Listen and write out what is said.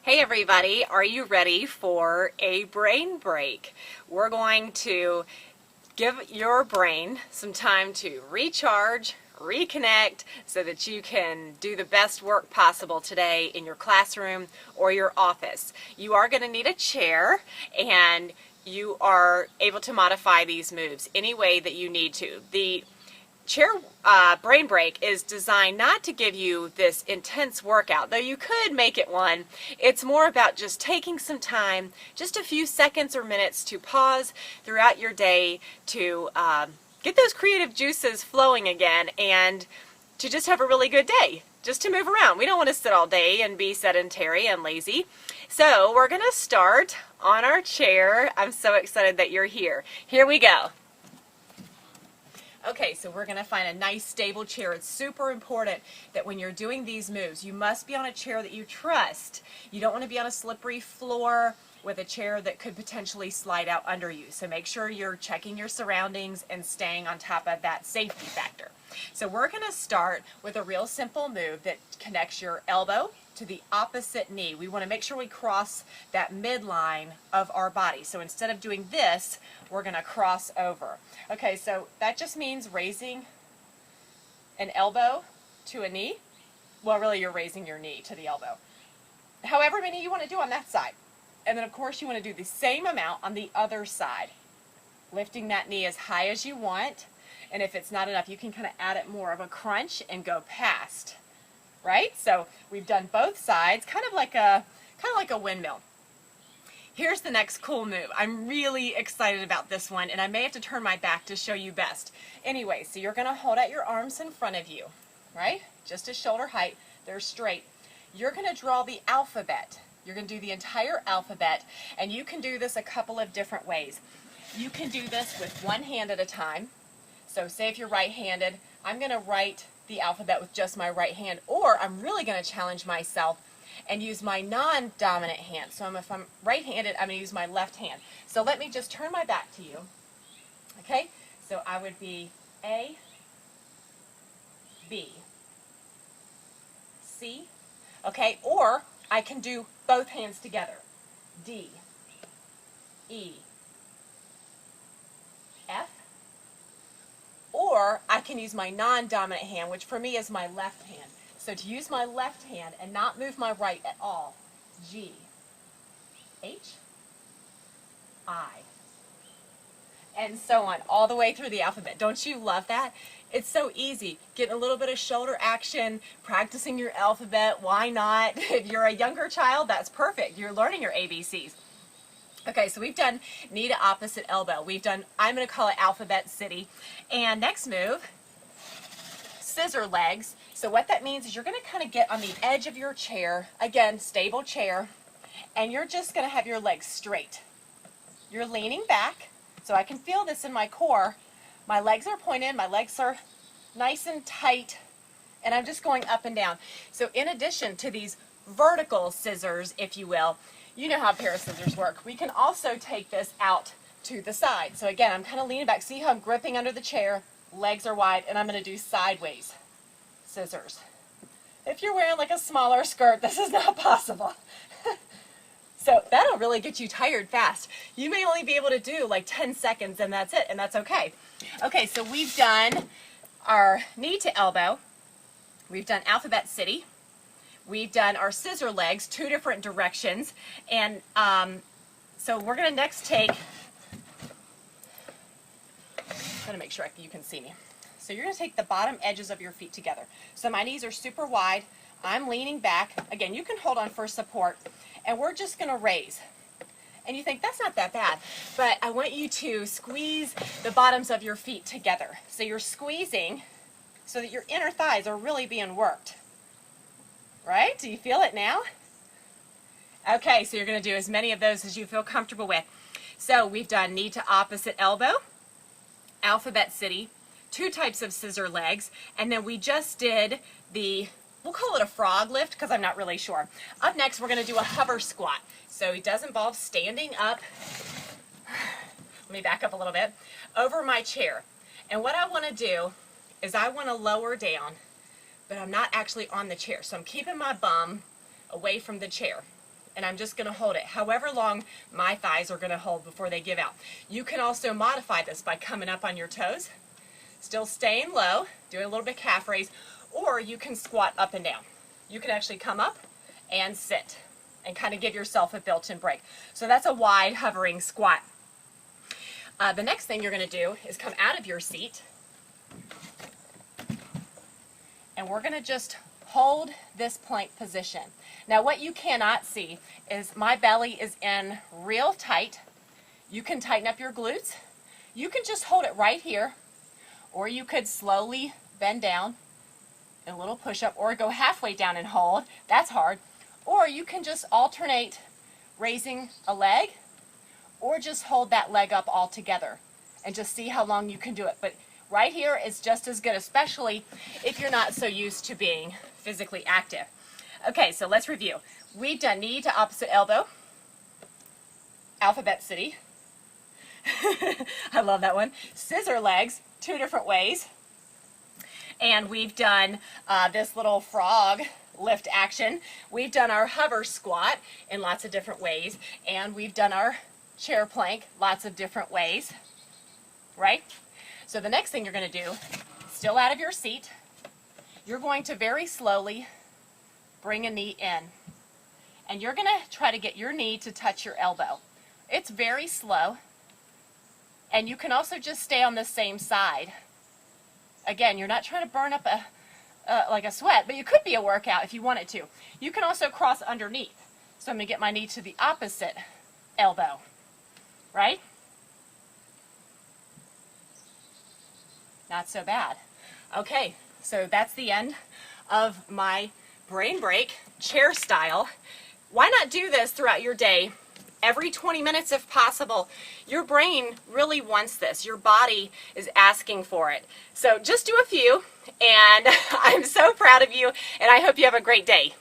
Hey everybody, are you ready for a brain break? We're going to give your brain some time to recharge, reconnect, so that you can do the best work possible today in your classroom or your office. You are going to need a chair, and you are able to modify these moves any way that you need to. The chair brain break is designed not to give you this intense workout, though you could make it one. It's more about just taking some time, just a few seconds or minutes, to pause throughout your day to get those creative juices flowing again and to just have a really good day, just to move around. We don't want to sit all day and be sedentary and lazy. So we're going to start on our chair. I'm so excited that you're here. Here we go. Okay, so we're going to find a nice stable chair. It's super important that when you're doing these moves, you must be on a chair that you trust. You don't want to be on a slippery floor with a chair that could potentially slide out under you. So make sure you're checking your surroundings and staying on top of that safety factor. So we're going to start with a real simple move that connects your elbow to the opposite knee. We want to make sure we cross that midline of our body. So instead of doing this, we're going to cross over. Okay, so that just means raising an elbow to a knee. Well, really, you're raising your knee to the elbow. However many you want to do on that side. And then, of course, you want to do the same amount on the other side. Lifting that knee as high as you want. And if it's not enough, you can kind of add it more of a crunch and go past. Right? So we've done both sides, kind of like a windmill. Here's the next cool move. I'm really excited about this one, and I may have to turn my back to show you best. Anyway, so you're going to hold out your arms in front of you, right? Just at shoulder height. They're straight. You're going to draw the alphabet. You're going to do the entire alphabet, and you can do this a couple of different ways. You can do this with one hand at a time. So say if you're right-handed, I'm going to write the alphabet with just my right hand, or I'm really going to challenge myself and use my non-dominant hand. So if I'm right-handed, I'm going to use my left hand. So let me just turn my back to you. Okay? So I would be A, B, C. Okay? Or I can do both hands together. D, E, F. Or I can use my non-dominant hand, which for me is my left hand. So to use my left hand and not move my right at all, G, H, I, and so on, all the way through the alphabet. Don't you love that? It's so easy. Getting a little bit of shoulder action, practicing your alphabet, why not? If you're a younger child, that's perfect. You're learning your ABCs. Okay, so we've done knee to opposite elbow. We've done, I'm going to call it Alphabet City. And next move, scissor legs. So what that means is you're going to kind of get on the edge of your chair, again, stable chair, and you're just going to have your legs straight. You're leaning back, so I can feel this in my core. My legs are pointed, my legs are nice and tight, and I'm just going up and down. So in addition to these vertical scissors, if you will, you know how a pair of scissors work. We can also take this out to the side. So again, I'm kind of leaning back. See how I'm gripping under the chair, legs are wide, and I'm going to do sideways scissors. If you're wearing like a smaller skirt, this is not possible. So that'll really get you tired fast. You may only be able to do like 10 seconds and that's it, and that's okay. Okay, so we've done our knee to elbow. We've done Alphabet City. We've done our scissor legs, 2 different directions. And so we're going to next take, I'm going to make sure you can see me. So you're going to take the bottom edges of your feet together. So my knees are super wide. I'm leaning back. Again, you can hold on for support. And we're just going to raise. And you think, that's not that bad. But I want you to squeeze the bottoms of your feet together. So you're squeezing so that your inner thighs are really being worked. Right? Do you feel it now? Okay, so you're going to do as many of those as you feel comfortable with. So we've done knee to opposite elbow, Alphabet City, 2 types of scissor legs, and then we just did the, we'll call it a frog lift because I'm not really sure. Up next, we're going to do a hover squat. So it does involve standing up, let me back up a little bit, over my chair. And what I want to do is I want to lower down, but I'm not actually on the chair. So I'm keeping my bum away from the chair. and I'm just going to hold it however long my thighs are going to hold before they give out. You can also modify this by coming up on your toes, still staying low, doing a little bit calf raise, or you can squat up and down. You can actually come up and sit and kind of give yourself a built-in break. So that's a wide hovering squat. The next thing you're going to do is come out of your seat, and we're going to just hold this plank position. Now what you cannot see is my belly is in real tight. You can tighten up your glutes. You can just hold it right here, or you could slowly bend down, a little push-up, or go halfway down and hold. That's hard. Or you can just alternate raising a leg, or just hold that leg up all together and just see how long you can do it. But right here is just as good, especially if you're not so used to being physically active. Okay, so let's review. We've done knee to opposite elbow, alphabet city. I love that one. Scissor legs, 2 different ways. And we've done this little frog lift action. We've done our hover squat in lots of different ways. And we've done our chair plank lots of different ways. Right? So the next thing you're going to do, still out of your seat, you're going to very slowly bring a knee in. And you're going to try to get your knee to touch your elbow. It's very slow. And you can also just stay on the same side. Again, you're not trying to burn up like a sweat, but you could be a workout if you wanted to. You can also cross underneath. So I'm going to get my knee to the opposite elbow. Right? Not so bad. Okay, so that's the end of my brain break chair style. Why not do this throughout your day? Every 20 minutes if possible. Your brain really wants this. Your body is asking for it. So just do a few, and I'm so proud of you, and I hope you have a great day.